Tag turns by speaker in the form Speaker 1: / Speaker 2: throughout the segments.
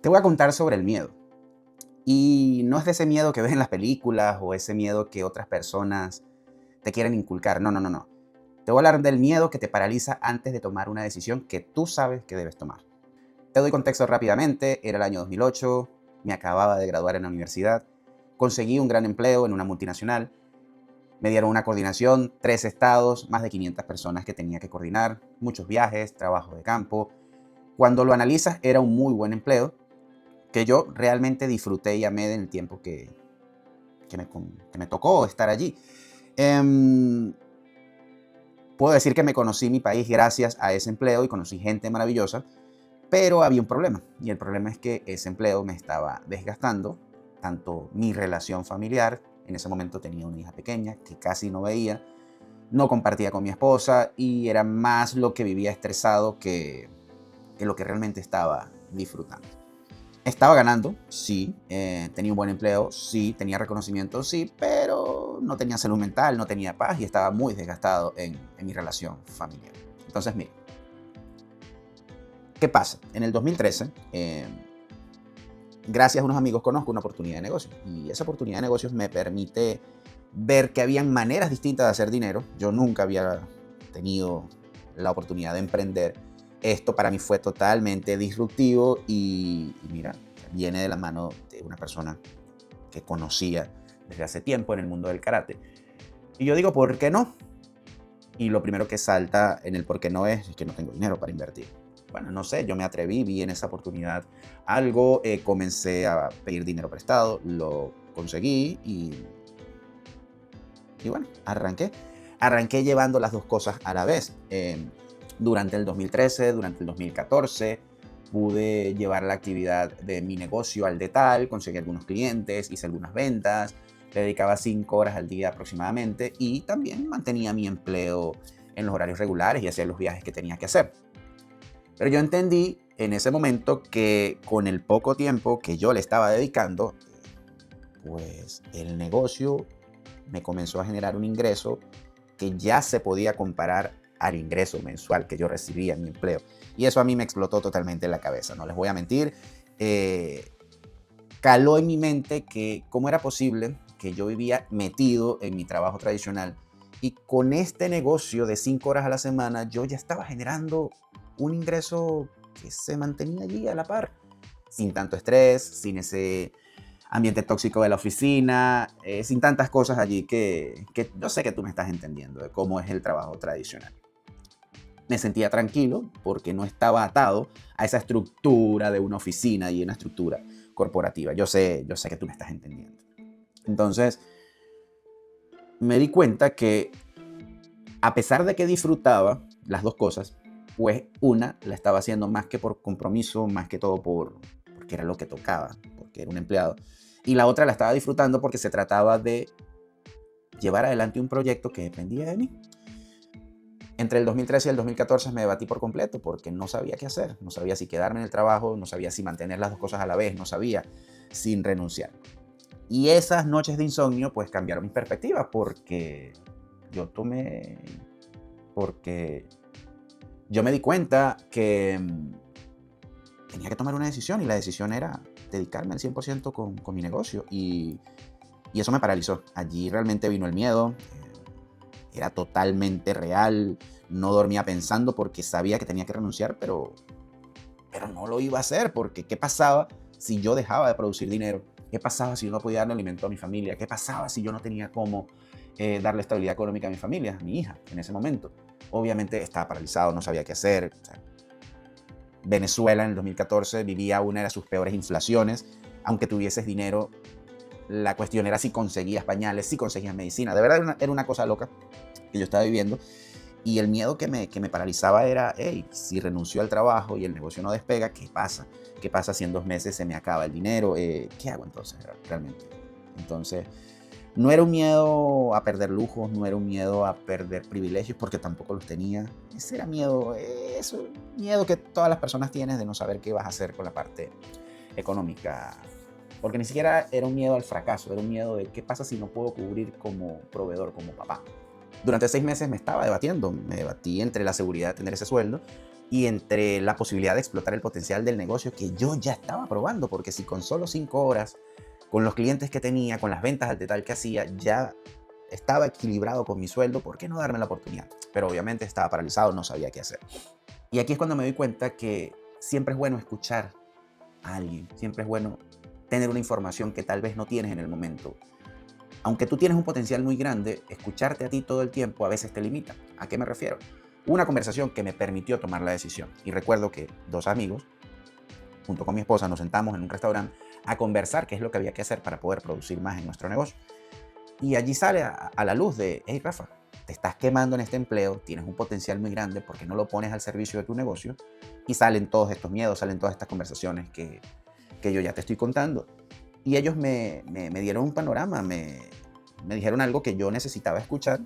Speaker 1: Te voy a contar sobre el miedo. Y no es de ese miedo que ves en las películas o ese miedo que otras personas te quieren inculcar. No, no, no, no. Te voy a hablar del miedo que te paraliza antes de tomar una decisión que tú sabes que debes tomar. Te doy contexto rápidamente. Era el año 2008, me acababa de graduar en la universidad, conseguí un gran empleo en una multinacional, me dieron una coordinación, 3 estados, más de 500 personas que tenía que coordinar, muchos viajes, trabajo de campo. Cuando lo analizas, era un muy buen empleo que yo realmente disfruté y amé en el tiempo que me tocó estar allí. Em, Puedo decir que me conocí mi país gracias a ese empleo y conocí gente maravillosa, pero había un problema. Y el problema es que ese empleo me estaba desgastando, tanto mi relación familiar, en ese momento tenía una hija pequeña que casi no veía, no compartía con mi esposa y era más lo que vivía estresado que lo que realmente estaba disfrutando. Estaba ganando, sí, tenía un buen empleo, sí, tenía reconocimiento, sí, pero no tenía salud mental, no tenía paz y estaba muy desgastado en mi relación familiar. Entonces, mira, ¿qué pasa? En el 2013, gracias a unos amigos conozco una oportunidad de negocio y esa oportunidad de negocios me permite ver que habían maneras distintas de hacer dinero. Yo nunca había tenido la oportunidad de emprender. Esto para mí fue totalmente disruptivo y mira, viene de la mano de una persona que conocía desde hace tiempo en el mundo del karate. Y yo digo, ¿por qué no? Y lo primero que salta en el por qué no es que no tengo dinero para invertir. Bueno, no sé, yo me atreví, vi en esa oportunidad algo, comencé a pedir dinero prestado, lo conseguí y bueno, arranqué. Arranqué llevando las dos cosas a la vez. Durante el 2013, durante el 2014, pude llevar la actividad de mi negocio al detalle, conseguí algunos clientes, hice algunas ventas, le dedicaba 5 horas al día aproximadamente y también mantenía mi empleo en los horarios regulares y hacía los viajes que tenía que hacer. Pero yo entendí en ese momento que con el poco tiempo que yo le estaba dedicando, pues el negocio me comenzó a generar un ingreso que ya se podía comparar al ingreso mensual que yo recibía en mi empleo. Y eso a mí me explotó totalmente en la cabeza, no les voy a mentir. Eh, Caló en mi mente que cómo era posible que yo vivía metido en mi trabajo tradicional y con este negocio de 5 horas a la semana yo ya estaba generando un ingreso que se mantenía allí a la par, sin tanto estrés, sin ese ambiente tóxico de la oficina, sin tantas cosas allí que yo sé que tú me estás entendiendo de cómo es el trabajo tradicional. Me sentía tranquilo porque no estaba atado a esa estructura de una oficina y una estructura corporativa. Yo sé que tú me estás entendiendo. Entonces, me di cuenta que a pesar de que disfrutaba las dos cosas, pues una la estaba haciendo más que por compromiso, más que todo porque era lo que tocaba, porque era un empleado. Y la otra la estaba disfrutando porque se trataba de llevar adelante un proyecto que dependía de mí. Entre el 2013 y el 2014 me debatí por completo porque no sabía qué hacer. No sabía si quedarme en el trabajo, no sabía si mantener las dos cosas a la vez, no sabía sin renunciar. Y esas noches de insomnio pues cambiaron mi perspectiva yo tomé, porque yo me di cuenta que tenía que tomar una decisión y la decisión era dedicarme al 100% con mi negocio y eso me paralizó. Allí realmente vino el miedo, era totalmente real, no dormía pensando porque sabía que tenía que renunciar, pero no lo iba a hacer porque ¿qué pasaba si yo dejaba de producir dinero? ¿Qué pasaba si yo no podía darle alimento a mi familia? ¿Qué pasaba si yo no tenía cómo darle estabilidad económica a mi familia, a mi hija en ese momento? Obviamente estaba paralizado, no sabía qué hacer. O sea, Venezuela en el 2014 vivía una de sus peores inflaciones. Aunque tuvieses dinero, la cuestión era si conseguías pañales, si conseguías medicina. De verdad era una cosa loca que yo estaba viviendo. Y el miedo que me paralizaba era, hey, si renuncio al trabajo y el negocio no despega, ¿qué pasa? ¿Qué pasa si en 2 meses se me acaba el dinero? ¿Qué hago entonces realmente? Entonces, no era un miedo a perder lujos, no era un miedo a perder privilegios, porque tampoco los tenía. Ese era miedo, eso, miedo que todas las personas tienen de no saber qué vas a hacer con la parte económica. Porque ni siquiera era un miedo al fracaso, era un miedo de qué pasa si no puedo cubrir como proveedor, como papá. Durante 6 meses me estaba debatiendo, me debatí entre la seguridad de tener ese sueldo y entre la posibilidad de explotar el potencial del negocio que yo ya estaba probando, porque si con solo 5 horas, con los clientes que tenía, con las ventas al detalle que hacía, ya estaba equilibrado con mi sueldo, ¿por qué no darme la oportunidad? Pero obviamente estaba paralizado, no sabía qué hacer. Y aquí es cuando me doy cuenta que siempre es bueno escuchar a alguien, siempre es bueno tener una información que tal vez no tienes en el momento. Aunque tú tienes un potencial muy grande, escucharte a ti todo el tiempo a veces te limita. ¿A qué me refiero? Una conversación que me permitió tomar la decisión. Y recuerdo que 2 amigos, junto con mi esposa, nos sentamos en un restaurante a conversar qué es lo que había que hacer para poder producir más en nuestro negocio. Y allí sale a la luz de, hey Rafa, te estás quemando en este empleo, tienes un potencial muy grande porque no lo pones al servicio de tu negocio. Y salen todos estos miedos, salen todas estas conversaciones que yo ya te estoy contando. Y ellos me dieron un panorama, me dijeron algo que yo necesitaba escuchar,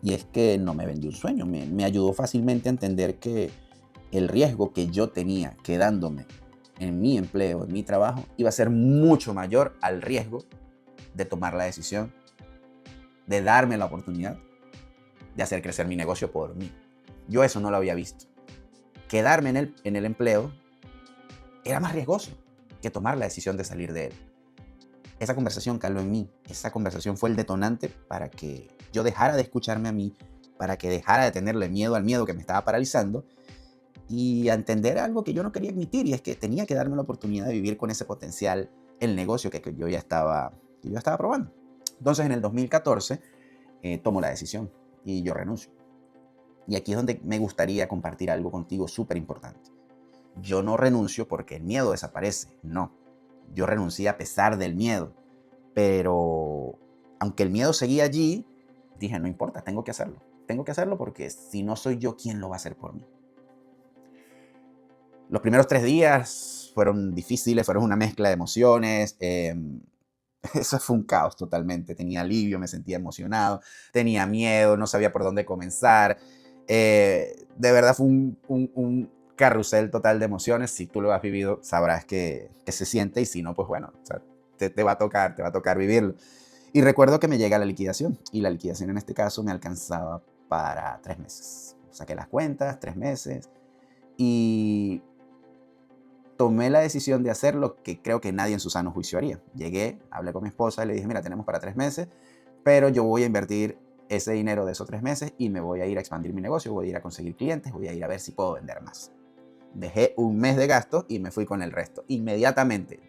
Speaker 1: y es que no me vendió un sueño, me ayudó fácilmente a entender que el riesgo que yo tenía quedándome en mi empleo, en mi trabajo, iba a ser mucho mayor al riesgo de tomar la decisión, de darme la oportunidad de hacer crecer mi negocio por mí. Yo eso no lo había visto. Quedarme en el empleo era más riesgoso que tomar la decisión de salir de él. Esa conversación caló en mí. Esa conversación fue el detonante para que yo dejara de escucharme a mí, para que dejara de tenerle miedo al miedo que me estaba paralizando y a entender algo que yo no quería admitir, y es que tenía que darme la oportunidad de vivir con ese potencial el negocio que yo ya estaba probando. Entonces en el 2014 tomo la decisión y yo renuncio. Y aquí es donde me gustaría compartir algo contigo súper importante. Yo no renuncio porque el miedo desaparece, no. Yo renuncié a pesar del miedo, pero aunque el miedo seguía allí, dije, no importa, tengo que hacerlo. Tengo que hacerlo porque si no soy yo, ¿quién lo va a hacer por mí? Los primeros 3 días fueron difíciles, fueron una mezcla de emociones. Eso fue un caos totalmente. Tenía alivio, me sentía emocionado, tenía miedo, no sabía por dónde comenzar. De verdad fue un carrusel total de emociones. Si tú lo has vivido, sabrás que se siente, y si no, pues bueno, o sea, te va a tocar vivirlo. Y recuerdo que me llega la liquidación, y la liquidación en este caso me alcanzaba para 3 meses. Saqué las cuentas, 3 meses, y tomé la decisión de hacer lo que creo que nadie en su sano juicio haría. Llegué, hablé con mi esposa y le dije, mira, tenemos para 3 meses, pero yo voy a invertir ese dinero de esos 3 meses y me voy a ir a expandir mi negocio, voy a ir a conseguir clientes, voy a ir a ver si puedo vender más. Dejé un mes de gastos y me fui con el resto. Inmediatamente,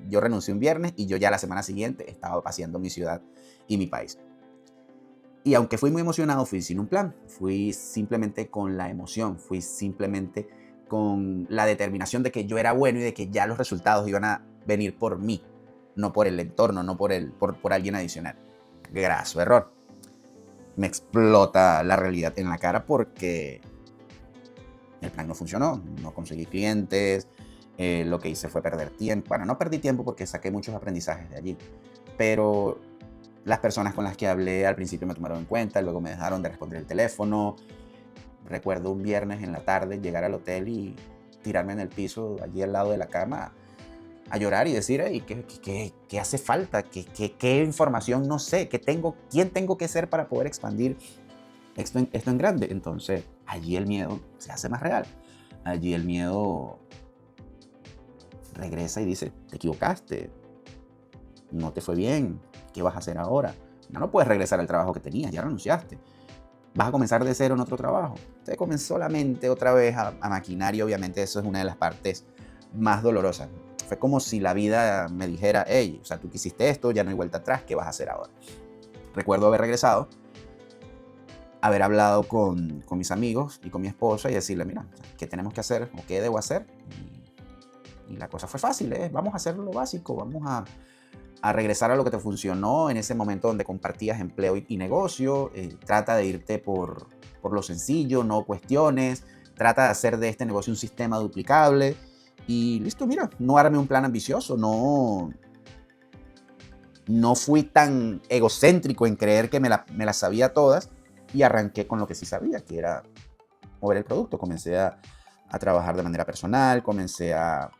Speaker 1: yo renuncié un viernes y yo ya la semana siguiente estaba paseando mi ciudad y mi país. Y aunque fui muy emocionado, fui sin un plan, fui simplemente con la emoción, fui simplemente con la determinación de que yo era bueno y de que ya los resultados iban a venir por mí, no por el entorno, no por alguien adicional. Graso error. Me explota la realidad en la cara porque el plan no funcionó, no conseguí clientes, lo que hice fue perder tiempo. Bueno, no perdí tiempo porque saqué muchos aprendizajes de allí, pero las personas con las que hablé al principio me tomaron en cuenta, luego me dejaron de responder el teléfono. Recuerdo un viernes en la tarde llegar al hotel y tirarme en el piso, allí al lado de la cama, a llorar y decir, hey, ¿qué hace falta? ¿Qué información no sé? ¿Quién tengo que ser para poder expandir esto en grande? Entonces, allí el miedo se hace más real. Allí el miedo regresa y dice, te equivocaste, no te fue bien, ¿qué vas a hacer ahora? No puedes regresar al trabajo que tenías, ya renunciaste. Vas a comenzar de cero en otro trabajo. Usted comenzó la mente otra vez a maquinar, y obviamente eso es una de las partes más dolorosas. Fue como si la vida me dijera, hey, o sea, tú quisiste esto, ya no hay vuelta atrás, ¿qué vas a hacer ahora? Recuerdo haber regresado, haber hablado con mis amigos y con mi esposa y decirle, mira, ¿qué tenemos que hacer o qué debo hacer? Y la cosa fue fácil, vamos a hacer lo básico, vamos a regresar a lo que te funcionó en ese momento donde compartías empleo y negocio. Trata de irte por lo sencillo, no cuestiones, trata de hacer de este negocio un sistema duplicable y listo. Mira, no armé un plan ambicioso, no fui tan egocéntrico en creer que me las sabía todas, y arranqué con lo que sí sabía, que era mover el producto. Comencé a trabajar de manera personal, comencé a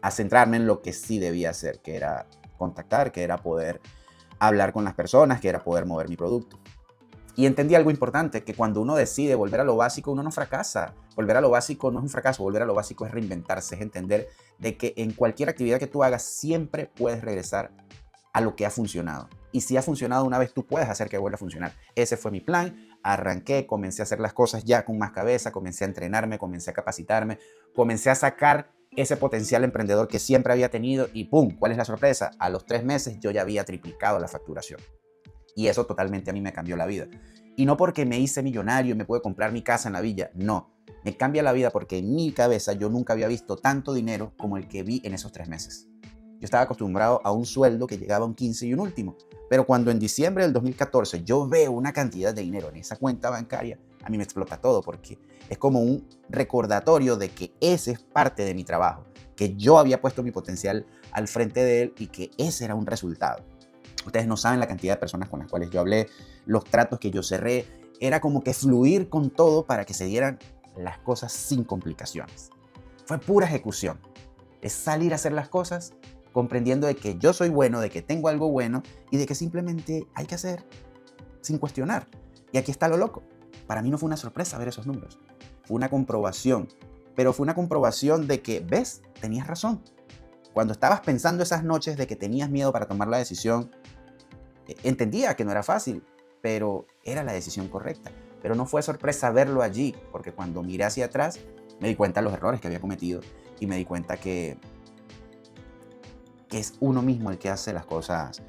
Speaker 1: centrarme en lo que sí debía hacer, que era contactar, que era poder hablar con las personas, que era poder mover mi producto. Y entendí algo importante, que cuando uno decide volver a lo básico, uno no fracasa. Volver a lo básico no es un fracaso, volver a lo básico es reinventarse, es entender de que en cualquier actividad que tú hagas siempre puedes regresar a lo que ha funcionado. Y si ha funcionado una vez, tú puedes hacer que vuelva a funcionar. Ese fue mi plan. Arranqué, comencé a hacer las cosas ya con más cabeza, comencé a entrenarme, comencé a capacitarme, comencé a sacar ese potencial emprendedor que siempre había tenido y ¡pum! ¿Cuál es la sorpresa? A los 3 meses yo ya había triplicado la facturación. Y eso totalmente a mí me cambió la vida. Y no porque me hice millonario y me pude comprar mi casa en la villa, no. Me cambia la vida porque en mi cabeza yo nunca había visto tanto dinero como el que vi en esos 3 meses. Yo estaba acostumbrado a un sueldo que llegaba a un 15 y un último. Pero cuando en diciembre del 2014 yo veo una cantidad de dinero en esa cuenta bancaria, a mí me explota todo porque es como un recordatorio de que ese es parte de mi trabajo, que yo había puesto mi potencial al frente de él y que ese era un resultado. Ustedes no saben la cantidad de personas con las cuales yo hablé, los tratos que yo cerré. Era como que fluir con todo para que se dieran las cosas sin complicaciones. Fue pura ejecución. Es salir a hacer las cosas comprendiendo de que yo soy bueno, de que tengo algo bueno y de que simplemente hay que hacer sin cuestionar. Y aquí está lo loco. Para mí no fue una sorpresa ver esos números. Fue una comprobación. Pero fue una comprobación de que, ¿ves? Tenías razón. Cuando estabas pensando esas noches de que tenías miedo para tomar la decisión, entendía que no era fácil, pero era la decisión correcta. Pero no fue sorpresa verlo allí, porque cuando miré hacia atrás me di cuenta de los errores que había cometido y me di cuenta que es uno mismo el que hace las cosas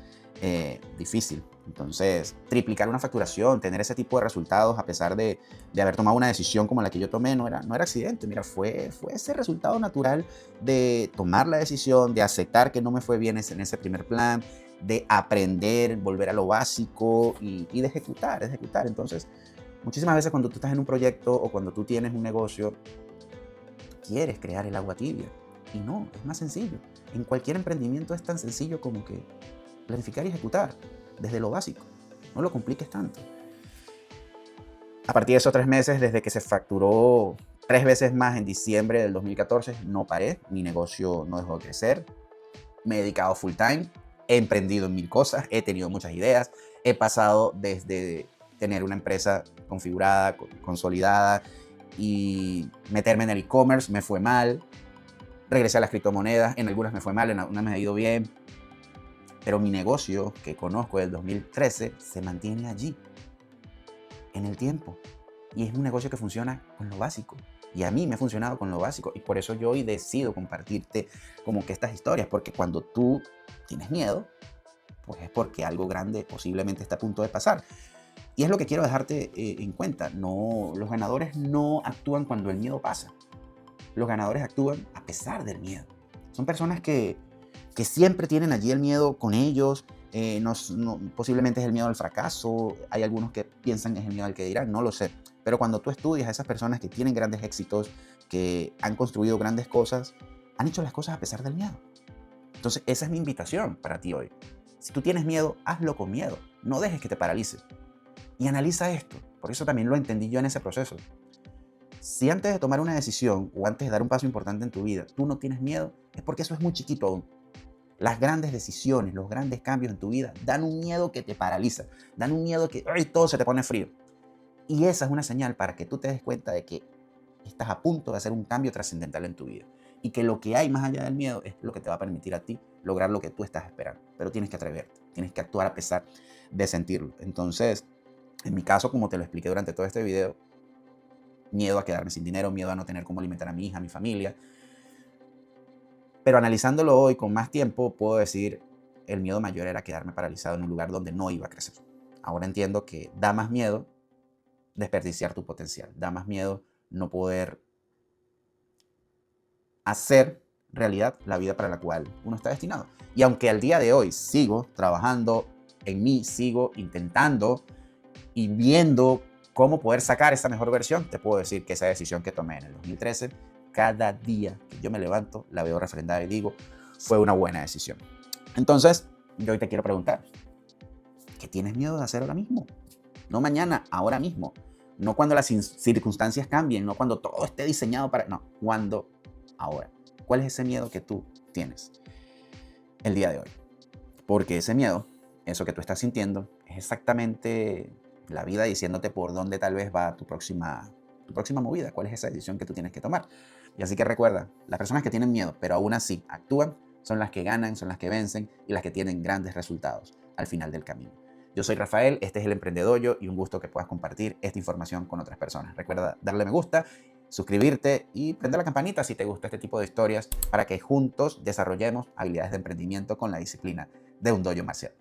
Speaker 1: difícil. Entonces, triplicar una facturación, tener ese tipo de resultados a pesar de haber tomado una decisión como la que yo tomé, no era accidente. Mira, fue ese resultado natural de tomar la decisión, de aceptar que no me fue bien en ese primer plan, de aprender, volver a lo básico y de ejecutar. Entonces, muchísimas veces cuando tú estás en un proyecto o cuando tú tienes un negocio, quieres crear el agua tibia. Y no, es más sencillo. En cualquier emprendimiento es tan sencillo como que planificar y ejecutar desde lo básico. No lo compliques tanto. A partir de esos 3 meses, desde que se facturó 3 veces más en diciembre del 2014, no paré. Mi negocio no dejó de crecer. Me he dedicado full time. He emprendido en 1000 cosas. He tenido muchas ideas. He pasado desde tener una empresa configurada, consolidada y meterme en el e-commerce. Me fue mal. Regresé a las criptomonedas. En algunas me fue mal, en algunas me ha ido bien. Pero mi negocio, que conozco del 2013, se mantiene allí, en el tiempo. Y es un negocio que funciona con lo básico. Y a mí me ha funcionado con lo básico. Y por eso yo hoy decido compartirte como que estas historias. Porque cuando tú tienes miedo, pues es porque algo grande posiblemente está a punto de pasar. Y es lo que quiero dejarte en cuenta. No, los ganadores no actúan cuando el miedo pasa. Los ganadores actúan a pesar del miedo. Son personas que siempre tienen allí el miedo con ellos. Posiblemente es el miedo al fracaso. Hay algunos que piensan que es el miedo al que dirán, no lo sé. Pero cuando tú estudias a esas personas que tienen grandes éxitos, que han construido grandes cosas, han hecho las cosas a pesar del miedo. Entonces esa es mi invitación para ti hoy. Si tú tienes miedo, hazlo con miedo. No dejes que te paralice. Y analiza esto. Por eso también lo entendí yo en ese proceso. Si antes de tomar una decisión o antes de dar un paso importante en tu vida, tú no tienes miedo, es porque eso es muy chiquito aún. Las grandes decisiones, los grandes cambios en tu vida dan un miedo que te paraliza, dan un miedo que todo se te pone frío. Y esa es una señal para que tú te des cuenta de que estás a punto de hacer un cambio trascendental en tu vida. Y que lo que hay más allá del miedo es lo que te va a permitir a ti lograr lo que tú estás esperando. Pero tienes que atreverte, tienes que actuar a pesar de sentirlo. Entonces, en mi caso, como te lo expliqué durante todo este video, miedo a quedarme sin dinero, miedo a no tener cómo alimentar a mi hija, a mi familia. Pero analizándolo hoy con más tiempo, puedo decir, el miedo mayor era quedarme paralizado en un lugar donde no iba a crecer. Ahora entiendo que da más miedo desperdiciar tu potencial, da más miedo no poder hacer realidad la vida para la cual uno está destinado. Y aunque al día de hoy sigo trabajando en mí, sigo intentando y viendo cómo poder sacar esa mejor versión, te puedo decir que esa decisión que tomé en el 2013, cada día que yo me levanto, la veo refrendada y digo, fue una buena decisión. Entonces, yo hoy te quiero preguntar, ¿qué tienes miedo de hacer ahora mismo? No mañana, ahora mismo. No cuando las circunstancias cambien, no cuando todo esté diseñado para... No, cuando, ahora. ¿Cuál es ese miedo que tú tienes el día de hoy? Porque ese miedo, eso que tú estás sintiendo, es exactamente la vida diciéndote por dónde tal vez va tu próxima movida, cuál es esa decisión que tú tienes que tomar. Y así que recuerda, las personas que tienen miedo, pero aún así actúan, son las que ganan, son las que vencen y las que tienen grandes resultados al final del camino. Yo soy Rafael, este es El Emprendedoyo y un gusto que puedas compartir esta información con otras personas. Recuerda darle me gusta, suscribirte y prender la campanita si te gusta este tipo de historias para que juntos desarrollemos habilidades de emprendimiento con la disciplina de un dojo marcial.